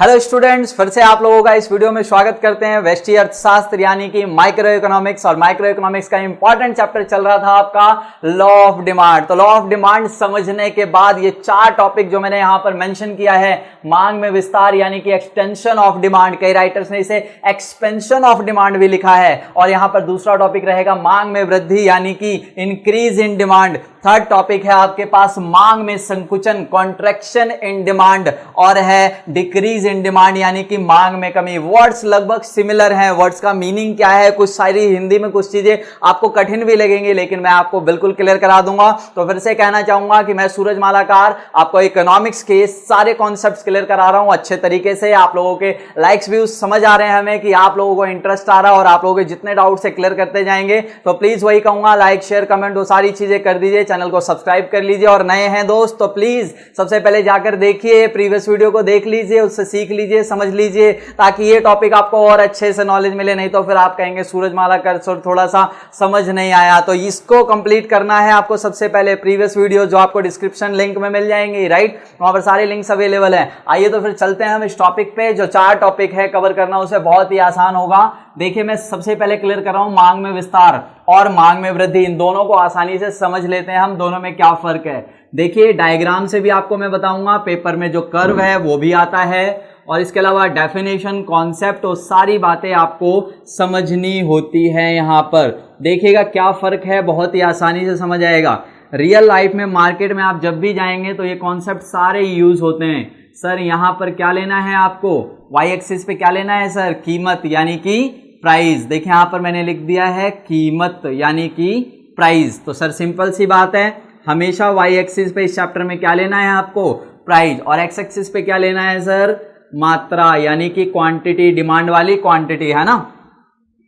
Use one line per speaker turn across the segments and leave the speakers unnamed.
Hello students, फिर से आप लोगों का इस वीडियो में स्वागत करते हैं। व्यष्टि अर्थशास्त्र यानी कि माइक्रो इकोनॉमिक्स, और माइक्रो इकोनॉमिक्स का इंपॉर्टेंट चैप्टर चल रहा था आपका लॉ ऑफ डिमांड। तो लॉ ऑफ डिमांड समझने के बाद ये चार टॉपिक जो मैंने यहां पर मेंशन किया है, मांग में विस्तार यानी कि एक्सटेंशन ऑफ डिमांड, कई राइटर्स ने इसे एक्सपेंशन ऑफ डिमांड भी लिखा है, और यहां पर दूसरा टॉपिक रहेगा मांग में वृद्धि यानी कि increase in demand. Third topic है आपके पास मांग में संकुचन, कॉन्ट्रैक्शन इन डिमांड, और है डिक्रीज इन डिमांड यानी कि मांग में कमी। वर्ड्स लगभग सिमिलर हैं, वर्ड्स का मीनिंग क्या है, कुछ सारी हिंदी में कुछ चीजें आपको कठिन भी लगेंगी, लेकिन मैं आपको बिल्कुल क्लियर करा दूंगा। तो फिर से कहना चाहूंगा कि मैं सूरज मालाकार आपको इकोनॉमिक्स के सारे कॉन्सेप्ट्स क्लियर करा रहा हूं अच्छे तरीके से। आप लोगों के लाइक्स व्यूज समझ आ रहे हैं हमें कि आप लोगों को इंटरेस्ट आ रहा है, और आप लोगों के जितने डाउट्स है क्लियर करते जाएंगे। तो प्लीज वही कहूंगा, लाइक शेयर कमेंट वो सारी चीजें कर दीजिए, चैनल को सब्सक्राइब कर लीजिए, और नए हैं दोस्त तो प्लीज सबसे पहले जाकर देखिए, प्रीवियस वीडियो को देख लीजिए, उससे सीख लीजिए, समझ लीजिए, ताकि ये टॉपिक आपको और अच्छे से नॉलेज मिले। नहीं तो फिर आप कहेंगे सूरज मालाकर सर थोड़ा सा समझ नहीं आया। तो इसको कंप्लीट करना है आपको सबसे पहले प्रीवियस वीडियो जो आपको डिस्क्रिप्शन लिंक में मिल जाएंगे, राइट, वहां पर सारे लिंक्स अवेलेबल हैं। आइए तो फिर चलते हैं हम इस टॉपिक पे। जो चार टॉपिक है कवर करना उसे बहुत ही आसान होगा। देखिए मैं सबसे पहले क्लियर कर रहा हूं मांग में विस्तार और मांग में वृद्धि, इन दोनों को आसानी से समझ लेते हैं हम, दोनों में क्या फर्क है। देखिए डायग्राम से भी आपको मैं बताऊंगा, पेपर में जो कर्व है वो भी आता है, और इसके अलावा डेफिनेशन, कॉन्सेप्ट और सारी बातें आपको समझनी होती है। यहां पर देखिएगा क्या फर्क है, बहुत ही आसानी से समझ आएगा। रियल लाइफ में मार्केट में आप जब भी जाएंगे तो ये कॉन्सेप्ट सारे यूज होते हैं। सर यहां पर क्या लेना है आपको, वाई एक्सिस पे क्या लेना है सर, कीमत यानी कि प्राइस। देखिए यहां पर मैंने लिख दिया है कीमत यानी कि प्राइस। तो सर सिंपल सी बात है, हमेशा वाई एक्सिस पे इस चैप्टर में क्या लेना है आपको, प्राइस, और एक्स एक्सिस पे क्या लेना है सर, मात्रा यानी कि क्वांटिटी, डिमांड वाली क्वांटिटी, है ना।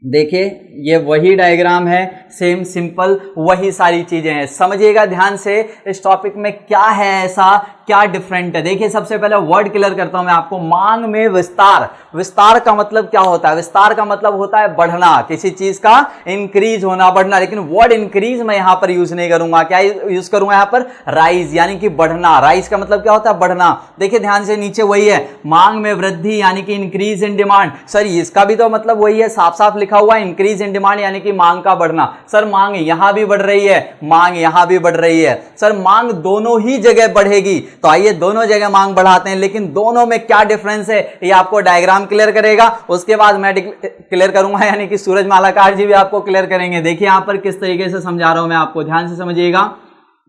देखिए ये वही डायग्राम है, सेम सिंपल वही सारी चीजें हैं। समझिएगा ध्यान से इस टॉपिक में क्या है ऐसा, क्या डिफरेंट है। देखिए सबसे पहले वर्ड क्लियर करता हूं मैं आपको, मांग में विस्तार। विस्तार का मतलब क्या होता है, विस्तार का मतलब होता है बढ़ना, किसी चीज का इंक्रीज होना, बढ़ना। लेकिन वर्ड इंक्रीज मैं यहां पर यूज नहीं करूंगा, क्या यूज करूंगा यहां पर, राइज यानी कि बढ़ना। राइज का मतलब क्या होता है, बढ़ना। देखिए ध्यान से नीचे वही है, मांग में वृद्धि यानी कि इंक्रीज इन डिमांड। सर इसका भी तो मतलब वही है, साफ साफ लिखा हुआ है इंक्रीज इन डिमांड यानी कि मांग का बढ़ना। सर मांग यहां भी बढ़ रही है, मांग यहां भी बढ़ रही है। सर मांग दोनों ही जगह बढ़ेगी, तो आइए दोनों जगह मांग बढ़ाते हैं, लेकिन दोनों में क्या डिफरेंस है ये आपको डायग्राम क्लियर करेगा, उसके बाद मैं क्लियर करूंगा, यानी कि सूरज मालाकार जी भी आपको क्लियर करेंगे। देखिए यहां पर किस तरीके से समझा रहा हूं मैं आपको, ध्यान से समझिएगा।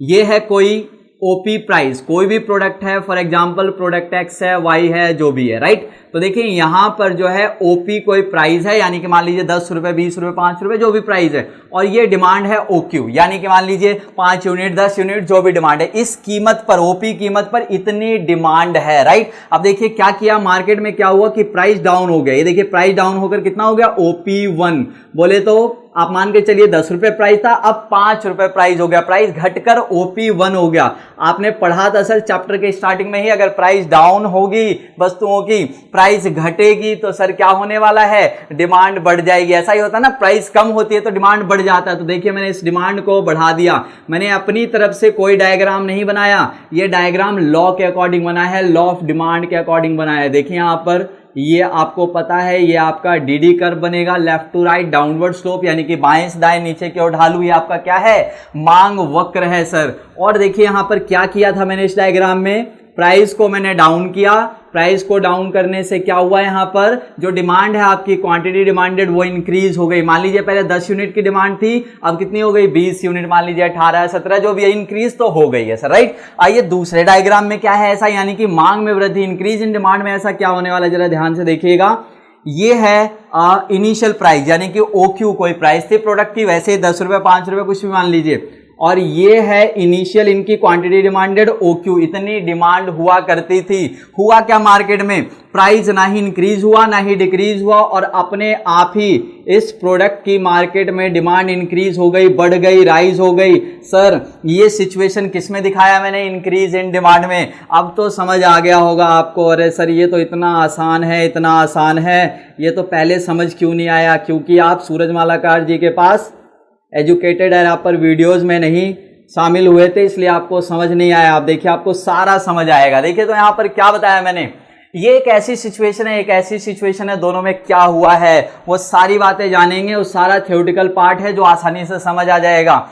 ये है कोई ओपी प्राइस, कोई भी प्रोडक्ट है, फॉर एग्जांपल प्रोडक्ट एक्स है, वाई है, जो भी है, राइट। तो देखिए यहां पर जो है ओपी कोई प्राइस है, यानी कि मान लीजिए 10 रुपए, 20 रुपए, 5 रुपए, जो भी प्राइस है, और ये डिमांड है ओक्यू, यानी कि मान लीजिए 5 यूनिट, 10 यूनिट, जो भी डिमांड है, इस कीमत पर, ओपी कीमत पर इतनी डिमांड है, राइट। अब देखिए क्या किया मार्केट में, क्या हुआ कि प्राइस डाउन हो गया। ये देखिए प्राइस डाउन होकर कितना हो गया, OP1, बोले तो आप मान के चलिए 10 रुपए प्राइस था, अब 5 रुपए प्राइस हो गया, प्राइस घटकर OP1 हो गया। आपने पढ़ा था सर चैप्टर के स्टार्टिंग में ही, अगर प्राइस डाउन होगी वस्तुओं की, प्राइस घटेगी तो सर क्या होने वाला है, डिमांड बढ़ जाएगी। ऐसा ही होता है ना, प्राइस कम होती है तो डिमांड बढ़ जाता है। तो देखिए मैंने इस डिमांड को बढ़ा दिया, मैंने अपनी तरफ से कोई डायग्राम नहीं बनाया, ये डायग्राम लॉ के अकॉर्डिंग बना है, लॉ ऑफ डिमांड के अकॉर्डिंग बनाया है। देखिए यहां पर ये आपको पता है, ये आपका डीडी कर्व बनेगा, left to right downward slope, यानी कि बाएं से दाएं, नीचे की ओर ढालू, ये आपका क्या है, मांग वक्र है सर। और देखिए यहां पर क्या किया था मैंने इस डायग्राम में, प्राइस को मैंने डाउन किया, प्राइस को डाउन करने से क्या हुआ, यहां पर जो डिमांड है आपकी, क्वांटिटी डिमांडेड, वो इंक्रीज हो गई। मान लीजिए पहले 10 यूनिट की डिमांड थी, अब कितनी हो गई, 20 यूनिट, मान लीजिए 18, 17, जो भी है, इंक्रीज तो हो गई है सर, राइट। आइए दूसरे डायग्राम में क्या है ऐसा, यानी कि मांग में वृद्धि, इंक्रीज इन डिमांड में ऐसा क्या होने वाला, जरा ध्यान से देखिएगा। ये है इनिशियल प्राइस, यानी कि OQ, कोई प्राइस थी प्रोडक्ट की, वैसे 10 रुपए, 5 रुपए, कुछ भी मान लीजिए, और ये है इनिशियल इनकी क्वांटिटी डिमांडेड OQ, इतनी डिमांड हुआ करती थी। हुआ क्या मार्केट में, प्राइस ना ही इंक्रीज हुआ ना ही डिक्रीज हुआ, और अपने आप ही इस प्रोडक्ट की मार्केट में डिमांड इंक्रीज हो गई, बढ़ गई, राइज हो गई। सर ये सिचुएशन किस में दिखाया मैंने, इंक्रीज इन डिमांड में। अब तो समझ आ गया होगा आपको, अरे सर ये तो इतना आसान है, इतना आसान है, ये तो पहले समझ क्यों नहीं आया, क्योंकि आप सूरज मालाकार जी के पास एजुकेटेड है, आप पर वीडियोस में नहीं शामिल हुए थे, इसलिए आपको समझ नहीं आया। आप देखिए आपको सारा समझ आएगा। देखिए तो यहां पर क्या बताया मैंने, ये एक ऐसी सिचुएशन है, एक ऐसी सिचुएशन है, दोनों में क्या हुआ है वो सारी बातें जानेंगे। वो सारा थ्योरेटिकल पार्ट है जो आसानी से समझ आ जाएगा।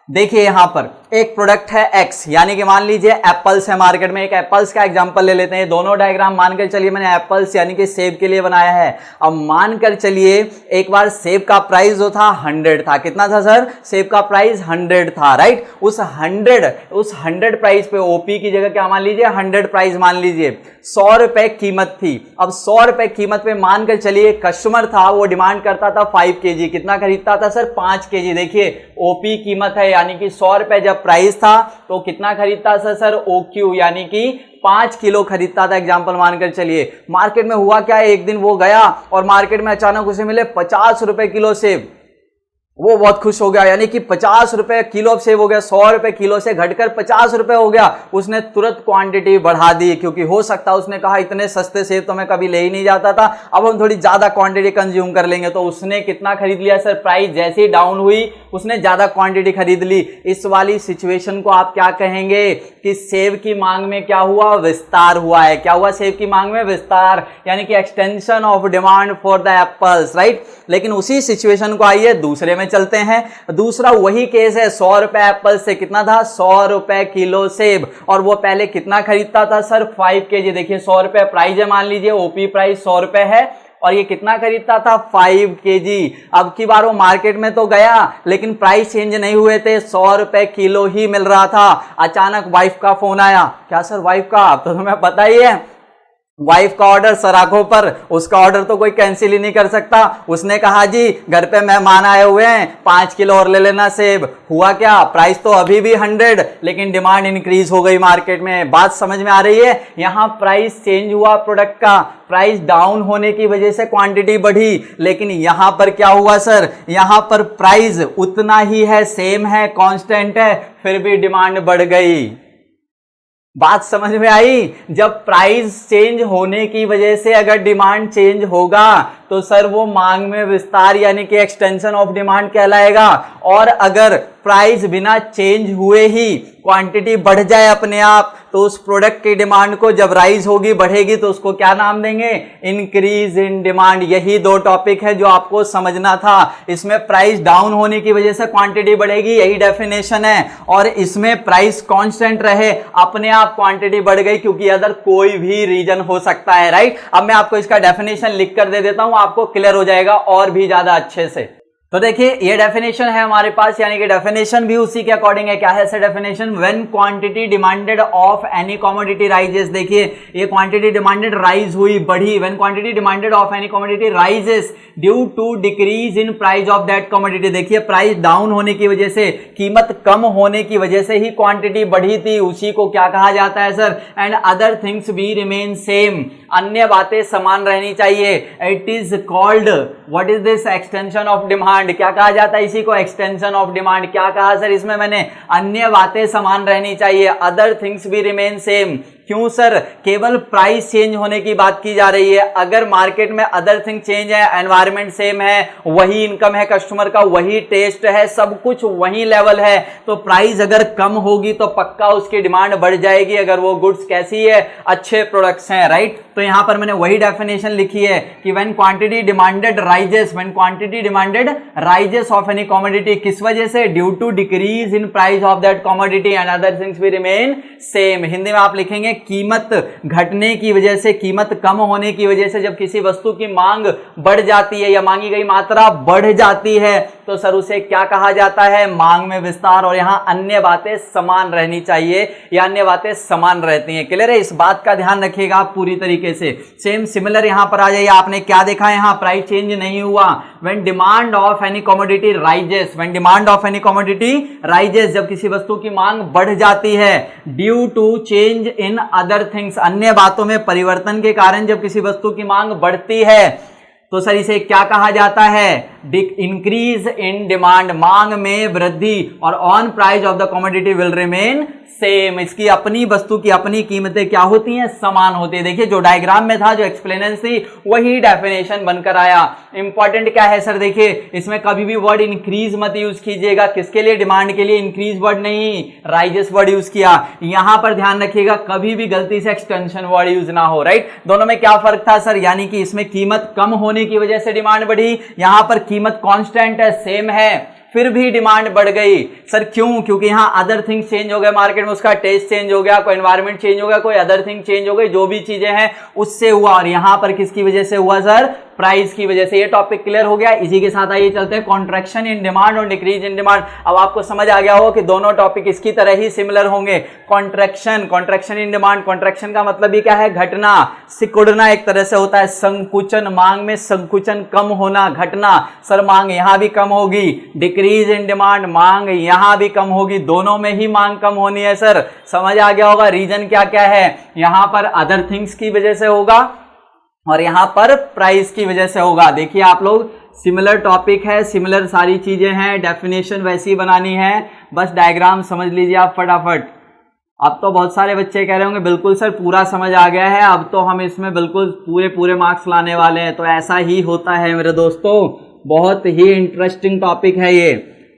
देखिए यहां पर एक प्रोडक्ट है एक्स, यानी कि मान लीजिए एप्पल्स है मार्केट में। एक एप्पल्स का एग्जांपल ले लेते हैं। दोनों डायग्राम मानकर चलिए मैंने एप्पल्स यानी कि सेब के लिए बनाया है। अब मानकर चलिए एक बार सेब का प्राइस जो था 100 था। कितना था सर? सेब का प्राइस 100 था, राइट। उस 100 प्राइस पे ओपी की जगह क्या मान लीजिए 100 प्राइस मान लीजिए 100 रुपए कीमत थी। अब 100 रुपए कीमत पे मानकर चलिए कस्टमर था, वो डिमांड करता था 5 kg। कितना खरीदता था सर? 5 kg। देखिए ओपी कीमत है यानी कि 100 रुपए जब प्राइस था तो कितना खरीदता था सर? ओक्यू यानी कि 5 किलो खरीदता था। एग्जांपल मानकर चलिए मार्केट में हुआ क्या, एक दिन वो गया और मार्केट में अचानक उसे मिले 50 रुपए किलो सेब। वो बहुत खुश हो गया, यानी कि 50 रुपए किलो सेब हो गया, 100 रुपए किलो से घटकर 50 रुपए हो गया। उसने तुरंत क्वांटिटी बढ़ा दी, क्योंकि हो सकता है उसने कहा इतने सस्ते सेब तो मैं कभी ले ही नहीं जाता था, अब हम थोड़ी ज्यादा क्वांटिटी कंज्यूम कर लेंगे। तो उसने कितना खरीद लिया सर? प्राइस जैसे ही डाउन हुई उसने ज्यादा क्वांटिटी खरीद ली। इस वाली सिचुएशन को आप क्या कहेंगे कि सेब की मांग में क्या हुआ? विस्तार हुआ है। क्या हुआ? सेब की मांग में विस्तार, यानी कि extension of demand for the apples, right. लेकिन उसी सिचुएशन को आइए दूसरे में चलते हैं। दूसरा वही केस है, 100 रुपए एप्पल से कितना था? 100 रुपए किलो सेब। और वो पहले कितना खरीदता था सर? 5 kg। देखिए 100 रुपए प्राइस है, मान लीजिए ओपी प्राइस 100 रुपए है और ये कितना खरीदता था? 5 kg। अब की बार वो मार्केट में तो गया लेकिन प्राइस चेंज नहीं हुए थे, 100 रुपए किलो ही मिल रहा था। अचानक वाइफ का फोन आया। क्या सर? वाइफ का? अब तो तुम्हें पता ही है, वाइफ का ऑर्डर सराखों पर, उसका ऑर्डर तो कोई कैंसिल ही नहीं कर सकता। उसने कहा जी घर पे मेहमान आए हुए हैं, 5 किलो और ले लेना सेब। हुआ क्या? प्राइस तो अभी भी 100 लेकिन डिमांड इंक्रीज हो गई मार्केट में। बात समझ में आ रही है? यहां प्राइस चेंज हुआ प्रोडक्ट का, प्राइस डाउन होने की वजह से क्वांटिटी बढ़ी। लेकिन यहां पर क्या हुआ सर? यहां पर प्राइस उतना ही है, सेम है, कांस्टेंट है, फिर भी डिमांड बढ़ गई। बात समझ में आई? जब प्राइस चेंज होने की वजह से अगर डिमांड चेंज होगा तो सर वो मांग में विस्तार यानी कि एक्सटेंशन ऑफ डिमांड कहलाएगा। और अगर प्राइस बिना चेंज हुए ही क्वांटिटी बढ़ जाए अपने आप, तो उस प्रोडक्ट की डिमांड को जब राइज होगी, बढ़ेगी, तो उसको क्या नाम देंगे? Increase in demand. यही दो टॉपिक है जो आपको समझना था। इसमें प्राइस डाउन होने की वजह से क्वांटिटी बढ़ेगी, यही डेफिनेशन है। और इसमें प्राइस कांस्टेंट रहे, अपने आप क्वांटिटी बढ़ गई, क्योंकि अदर कोई भी रीजन हो सकता है, राइट। अब मैं आपको इसका डेफिनेशन लिख कर दे देता हूं, आपको क्लियर हो जाएगा और भी ज्यादा अच्छे से। तो देखिए ये डेफिनेशन है हमारे पास, यानी कि डेफिनेशन भी उसी के अकॉर्डिंग है। क्या है sir definition? When quantity demanded of any commodity rises. देखिए ये क्वांटिटी डिमांडेड राइज हुई, बढ़ी। When quantity demanded of any commodity rises due to decrease in price of that commodity. देखिए प्राइस डाउन होने की वजह से, कीमत कम होने की वजह से ही क्वांटिटी बढ़ी थी, उसी को क्या कहा जाता है sir? And other things be remain same. अन्य बातें समान रहनी चाहिए। It is called, what is this? Extension of demand. क्या कहा जाता है इसी को? Extension of demand. क्या कहा सर इसमें मैंने? अन्य बातें समान रहनी चाहिए, अदर थिंग्स भी रिमेन सेम। क्यों सर? केवल प्राइस चेंज होने की बात की जा रही है। अगर मार्केट में अदर थिंग चेंज है, एनवायरमेंट सेम है, वही इनकम है कस्टमर का, वही टेस्ट है, सब कुछ वही लेवल है, तो प्राइस अगर कम होगी तो पक्का उसकी डिमांड बढ़ जाएगी, अगर वो गुड्स कैसी है? अच्छे प्रोडक्ट्स हैं, राइट। तो यहां पर मैंने वही डेफिनेशन लिखी है कि when quantity demanded rises, when quantity demanded rises of any commodity, किस वजह से? Due to decrease in price of that commodity and other things भी रिमेन सेम। हिंदी में आप लिखेंगे कीमत घटने की वजह से, कीमत कम होने की वजह से, जब किसी वस्तु की मांग बढ़ जाती है या मांगी गई मात्रा बढ़ जाती है, तो सर उसे क्या कहा जाता है? मांग में विस्तार। और यहां अन्य बातें समान रहनी चाहिए या अन्य बातें समान रहती हैं। क्लियर है? इस बात का ध्यान रखिएगा आप पूरी तरीके से। सेम सिमिलर यहां पर आ जाइए। आपने क्या देखा? यहां प्राइस चेंज नहीं हुआ। When demand of any commodity rises, when demand of any commodity rises, जब किसी वस्तु की मांग बढ़ जाती है, due to change in other things, अन्य बातों में परिवर्तन के कारण जब किसी वस्तु की मांग बढ़ती है, तो सर इसे क्या कहा जाता है? इंक्रीज इन डिमांड, मांग में वृद्धि, और on price of the commodity will remain same, इसकी अपनी वस्तु की अपनी कीमतें क्या होती हैं, समान होती है। देखिए जो डायग्राम में था, जो एक्सप्लेनेंस थी, वही डेफिनेशन बनकर आया। इंपॉर्टेंट क्या है सर, देखिए इसमें कभी भी वर्ड इंक्रीज मत यूज कीजिएगा, किसके लिए, डिमांड के लिए, इंक्रीज वर्ड नहीं, राइजेस वर्ड यूज किया। यहां पर ध्यान रखिएगा कभी भी गलती से एक्सटेंशन वर्ड यूज ना हो, राइट। दोनों में क्या फर्क था सर, यानी कि इसमें कीमत कम होने की वजह से डिमांड बढ़ी, यहां पर कीमत कांस्टेंट है, सेम है, फिर भी डिमांड बढ़ गई। सर क्यों, क्योंकि यहां अदर थिंग्स चेंज हो गए मार्केट में, उसका टेस्ट चेंज हो गया, कोई एनवायरनमेंट चेंज हो गया, कोई अदर थिंग चेंज हो गई, जो भी चीजें हैं उससे हुआ। और यहां पर किसकी वजह से हुआ सर, प्राइस की वजह से। ये टॉपिक क्लियर हो गया। इसी के साथ आइए चलते हैं कॉन्ट्रैक्शन इन डिमांड और डिक्रीज इन डिमांड। अब आपको समझ आ गया हो कि दोनों टॉपिक इसकी तरह ही सिमिलर होंगे। कॉन्ट्रैक्शन इन डिमांड, कॉन्ट्रैक्शन का मतलब ही क्या है, घटना, सिकुड़ना एक तरह से होता है, संकुचन, मांग में संकुचन, कम होना, घटना। सर मांग यहां भी कम होगी। डिक्रीज इन डिमांड, मांग यहां भी कम होगी, दोनों में ही मांग कम होनी है। सर समझ आ गया होगा रीजन क्या क्या है, यहां पर अदर थिंग्स की वजह से होगा और यहां पर प्राइस की वजह से होगा। देखिए आप लोग, सिमिलर टॉपिक है, सिमिलर सारी चीजें हैं, डेफिनेशन वैसी बनानी है, बस डायग्राम समझ लीजिए आप फटाफट। अब तो बहुत सारे बच्चे कह रहे होंगे बिल्कुल सर पूरा समझ आ गया है, अब तो हम इसमें बिल्कुल पूरे मार्क्स लाने वाले हैं। तो ऐसा ही होता है मेरे दोस्तों, बहुत ही इंटरेस्टिंग टॉपिक है ये,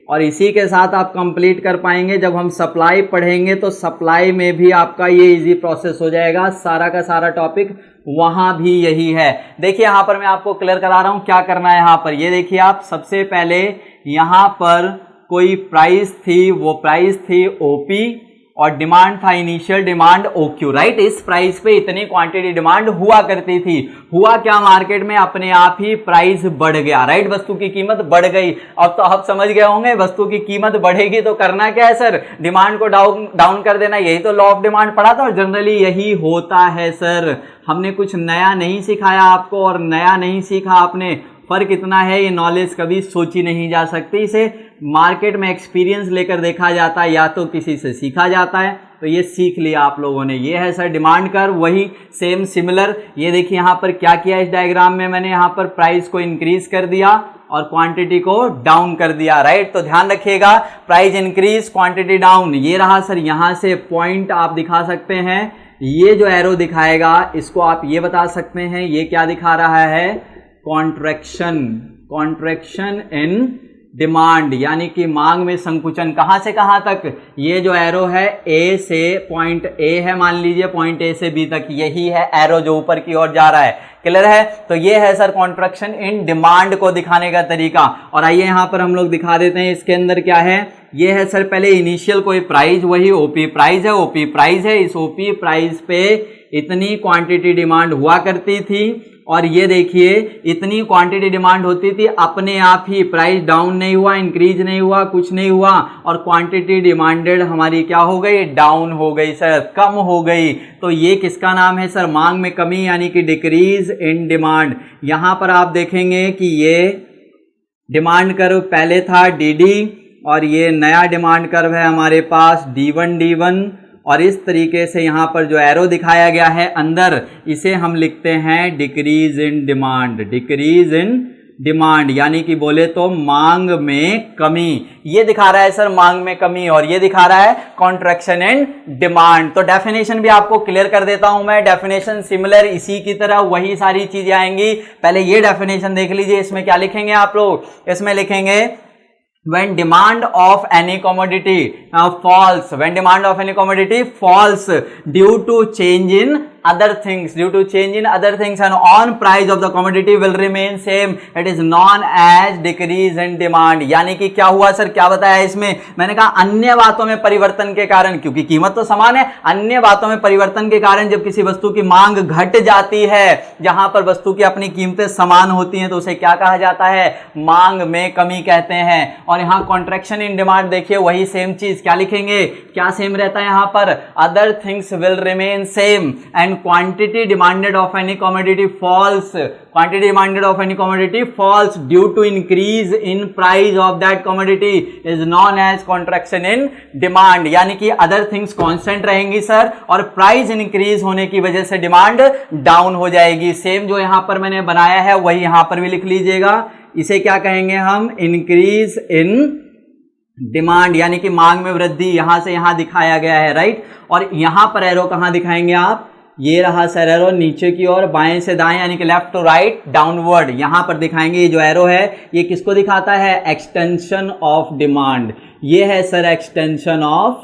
और इसी के साथ आप कंप्लीट कर पाएंगे। जब हम सप्लाई पढ़ेंगे तो सप्लाई में भी आपका ये इजी प्रोसेस हो जाएगा, सारा का सारा टॉपिक वहां भी यही है। देखिए यहां पर मैं आपको क्लियर करा रहा हूं क्या करना है। यहां पर ये देखिए आप, सबसे पहले यहां पर कोई प्राइस थी, वो प्राइस थी ओपी, और डिमांड था इनिशियल डिमांड ओक्यू, राइट। इस प्राइस पे इतनी क्वांटिटी डिमांड हुआ करती थी। हुआ क्या, मार्केट में अपने आप ही प्राइस बढ़ गया, राइट, वस्तु की कीमत बढ़ गई। अब तो आप समझ गए होंगे वस्तु की कीमत बढ़ेगी तो करना क्या है सर, डिमांड को डाउन कर देना। यही तो लॉ ऑफ डिमांड पढ़ा था और जनरली यही होता है सर। हमने कुछ नया नहीं सिखाया आपको और नया नहीं सीखा आपने, फर्क इतना है, ये नॉलेज कभी सोची नहीं जा सकती, इसे मार्केट में एक्सपीरियंस लेकर देखा जाता है या तो किसी से सीखा जाता है। तो ये सीख लिया आप लोगों ने, ये है सर डिमांड कर्व, वही सेम सिमिलर। ये देखिए यहाँ पर क्या किया इस डायग्राम में, मैंने यहाँ पर प्राइस को इंक्रीज कर दिया और क्वांटिटी को डाउन कर दिया, राइट। तो ध्यान रखिएगा, प्राइस इंक्रीज क्वांटिटी डाउन। ये रहा सर, यहाँ से पॉइंट आप दिखा सकते हैं, ये जो एरो दिखाएगा इसको आप ये बता सकते हैं ये क्या दिखा रहा है, कॉन्ट्रैक्शन इन डिमांड, यानी कि मांग में संकुचन। कहां से कहां तक, ये जो एरो है ए से, पॉइंट ए है मान लीजिए, पॉइंट ए से बी तक, यही है एरो जो ऊपर की ओर जा रहा है। क्लियर है। तो ये है सर कॉन्ट्रैक्शन इन डिमांड को दिखाने का तरीका। और आइए यहां पर हम लोग दिखा देते हैं इसके अंदर क्या है। ये है सर पहले इनिशियल कोई प्राइस, वही ओपी प्राइस है, ओपी प्राइस है। इस ओपी प्राइस पे इतनी क्वांटिटी डिमांड हुआ करती थी और ये देखिए इतनी क्वांटिटी डिमांड होती थी, अपने आप ही प्राइस डाउन नहीं हुआ, इंक्रीज नहीं हुआ, कुछ नहीं हुआ, और क्वांटिटी डिमांडेड हमारी क्या हो गई, डाउन हो गई सर, कम हो गई। तो ये किसका नाम है सर, मांग में कमी, यानी कि डिक्रीज इन डिमांड। यहां पर आप देखेंगे कि ये डिमांड कर्व पहले था डी और ये नया डिमांड कर्व है हमारे पास D1 और इस तरीके से यहाँ पर जो एरो दिखाया गया है अंदर, इसे हम लिखते हैं decrease in demand, decrease in demand, यानी कि बोले तो मांग में कमी। ये दिखा रहा है सर मांग में कमी और ये दिखा रहा है कॉन्ट्रैक्शन इन डिमांड। तो डेफिनेशन भी आपको क्लियर कर देता हूं मैं, डेफिनेशन सिमिलर, इसी की तरह वही सारी चीजें आएंगी। पहले ये डेफिनेशन देख लीजिए, इसमें क्या लिखेंगे आप लोग, इसमें लिखेंगे when demand of any commodity falls, when demand of any commodity falls due to change in other things, due to change in other things and on price of the commodity will remain same, it is known as decrease in demand। यानी कि क्या हुआ sir, क्या बताया इसमें, मैंने कहा अन्य बातों में परिवर्तन के कारण, क्योंकि कीमत तो समान है, अन्य बातों में परिवर्तन के कारण जब किसी वस्तु की मांग घट जाती है, जहां पर वस्तु की अपनी कीमतें समान होती हैं, तो उसे क्या कहा जाता है, मांग में कमी कहते हैं। और यहाँ कॉन्ट्रैक्शन इन डिमांड देखिए वही सेम चीज, क्या लिखेंगे, क्या सेम रहता है यहाँ पर, other things will remain same and quantity demanded of any commodity falls, quantity demanded of any commodity falls due to increase in price of that commodity is known as contraction in demand। यानी कि other things constant रहेंगी sir और price increase होने की वजह से demand down हो जाएगी। सेम जो यहां पर मैंने बनाया है वही यहां पर भी लिख लीजिएगा, इसे क्या कहेंगे हम, इंक्रीज इन डिमांड, यानी कि मांग में वृद्धि, यहां से यहां दिखाया गया है, राइट। और यहां पर एरो कहां दिखाएंगे आप, ये रहा सर एरो नीचे की ओर, बाएं से दाएं यानी कि लेफ्ट टू राइट, डाउनवर्ड, यहां पर दिखाएंगे। ये जो एरो है ये किसको दिखाता है, एक्सटेंशन ऑफ डिमांड, ये है sir extension of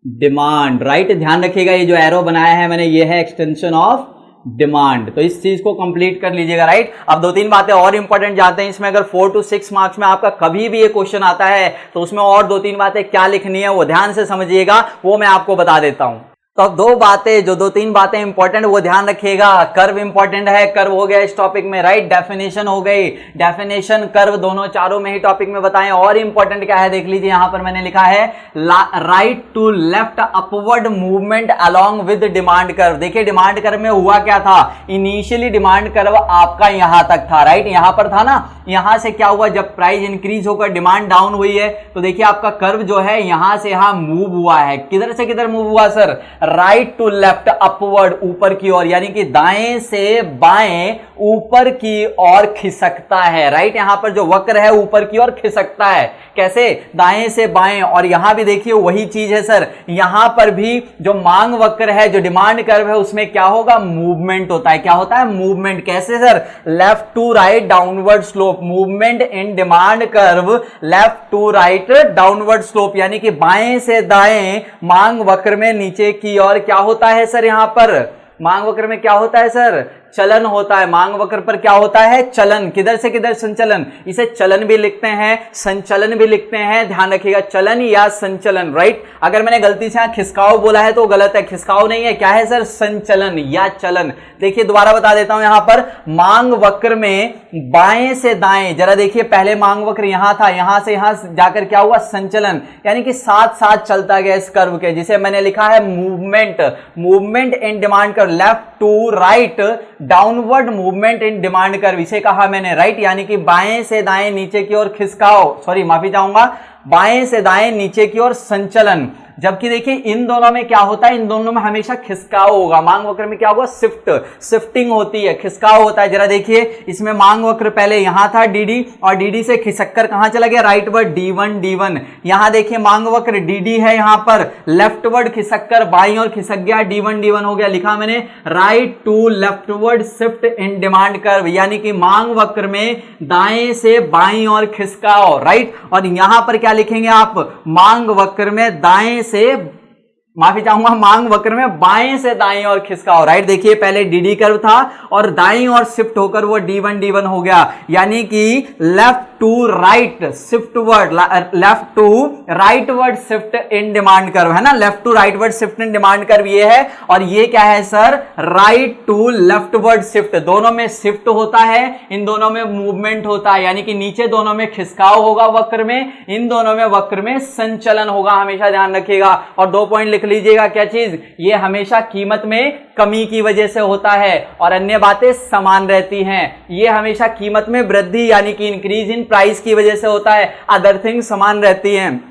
demand, right. ध्यान रखिएगा ये जो एरो बनाया है मैंने, ये है एक्सटेंशन ऑफ डिमांड। तो इस चीज को कंप्लीट कर लीजिएगा, राइट। अब दो तीन बातें और इंपॉर्टेंट जानते हैं इसमें। अगर 4 to 6 मार्क्स में आपका कभी भी ये क्वेश्चन आता है तो उसमें और दो तीन बातें क्या लिखनी है वो ध्यान से समझिएगा, वो मैं आपको बता देता हूं। तो अब दो बातें, जो दो तीन बातें इंपॉर्टेंट वो ध्यान रखिएगा। कर्व इंपॉर्टेंट है, कर्व हो गया इस टॉपिक में, राइट। डेफिनेशन हो गई, डेफिनेशन कर्व दोनों चारों में ही टॉपिक में बताएं। और इंपॉर्टेंट क्या है देख लीजिए, यहां पर मैंने लिखा है right to left upward movement along with demand curve. देखिए डिमांड कर्व में हुआ क्या था, इनिशियली डिमांड कर्व आपका यहां तक था, राइट, यहां पर था ना। यहां से क्या हुआ, जब प्राइस इंक्रीज होकर डिमांड डाउन हुई है तो देखिए आपका कर्व जो है यहां से यहां मूव हुआ है। किधर से किधर मूव हुआ sir, right to left upward, ऊपर की ओर, यानी कि दाएं से बाएं ऊपर की ओर खिसकता है, राइट। यहां पर जो वक्र है ऊपर की ओर खिसकता है, कैसे, दाएं से बाएं। और यहां भी देखिए वही चीज है सर, यहां पर भी जो मांग वक्र है, जो डिमांड कर्व है, उसमें क्या होगा, मूवमेंट होता है। क्या होता है, मूवमेंट। कैसे sir, left to right downward slope, movement in demand curve left to right downward slope, यानी कि बाएं से दाएं मांग वक्र में नीचे की ओर क्या होता है सर, यहां पर मांग वक्र में क्या होता है सर, चलन होता है। मांग वक्र पर क्या होता है, चलन। किधर से किधर, संचलन। इसे चलन भी लिखते हैं, संचलन भी लिखते हैं, ध्यान रखिएगा, चलन या संचलन, राइट। अगर मैंने गलती से यहां खिसकाव बोला है तो गलत है, खिसकाव नहीं है, क्या है सर, संचलन या चलन। देखिए दोबारा बता देता हूं, यहां पर मांग वक्र में बाएं से दाएं, जरा देखिए, पहले मांग वक्र यहां था, यहां से यहां जाकर क्या हुआ, संचलन, यानी कि साथ साथ चलता गया इस कर्व के, जिसे मैंने लिखा है movement. Movement in demand curve left to right downward movement in demand curve, इसे कहा मैंने, राइट। यानी कि बाएं से दाएं नीचे की ओर खिसकाओ, सॉरी माफी चाहूंगा, बाएं से दाएं नीचे की ओर संचलन। जबकि देखिए इन दोनों में क्या होता है, इन दोनों में हमेशा खिसकाव होगा। मांग वक्र में क्या होगा, शिफ्टिंग होती है, खिसकाव होता है। जरा देखिए इसमें मांग वक्र पहले यहां था dd, और dd से खिसककर कहां चला गया, राइट वर्ड d1। यहां देखिए मांग वक्र dd है, यहां पर लेफ्ट वर्ड खिसककर बाईं ओर खिसक गया, d1 हो गया। लिखा मैंने right to leftward shift in demand curve, यानी कि मांग वक्र में दाएं से बाईं ओर खिसकाव, राइट। और यहां पर क्या लिखेंगे आप, मांग वक्र में दाएं से, माफी चाहूंगा, मांग वक्र में बाएं से दाएं और खिसकाओ, राइट। देखिए पहले dd कर्व था और दाएं और शिफ्ट होकर वो d1 हो गया, यानी कि left to right shiftward, left to rightward shift in demand curve, है ना, left to rightward shift in demand curve ये है। और ये क्या है sir, right to leftward shift, दोनों में शिफ्ट होता है, इन दोनों में मूवमेंट होता है, यानी कि नीचे दोनों में खिसकाव होगा वक्र में, इन दोनों में वक्र में संचलन होगा, हमेशा ध्यान रखिएगा। और 2 पॉइंट लिख लीजिएगा, क्या चीज, ये हमेशा कीमत में कमी की वजह से होता है और अन्य बातें समान रहती हैं। ये हमेशा कीमत में वृद्धि यानी कि इंक्रीज इन प्राइस की वजह से होता है, अदर थिंग्स समान रहती हैं,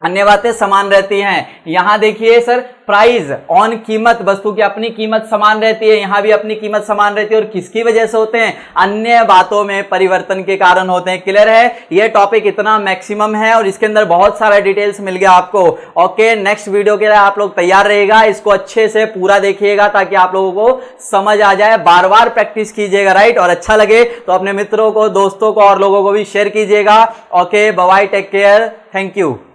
अन्य बातें समान रहती हैं। यहां देखिए सर, प्राइस ऑन कीमत, वस्तु की अपनी कीमत समान रहती है, यहां भी अपनी कीमत समान रहती है, और किसकी वजह से होते हैं, अन्य बातों में परिवर्तन के कारण होते हैं। क्लियर है, ये टॉपिक इतना मैक्सिमम है और इसके अंदर बहुत सारा डिटेल्स मिल गया आपको। ओके, नेक्स्ट वीडियो के लिए आप लोग तैयार रहेगा, इसको अच्छे से पूरा देखिएगा ताकि आप लोगों को समझ आ जाए, बार बार प्रैक्टिस कीजिएगा, राइट। और अच्छा लगे तो अपने मित्रों को, दोस्तों को और लोगों को भी शेयर कीजिएगा। Okay, bye bye, take care, thank you.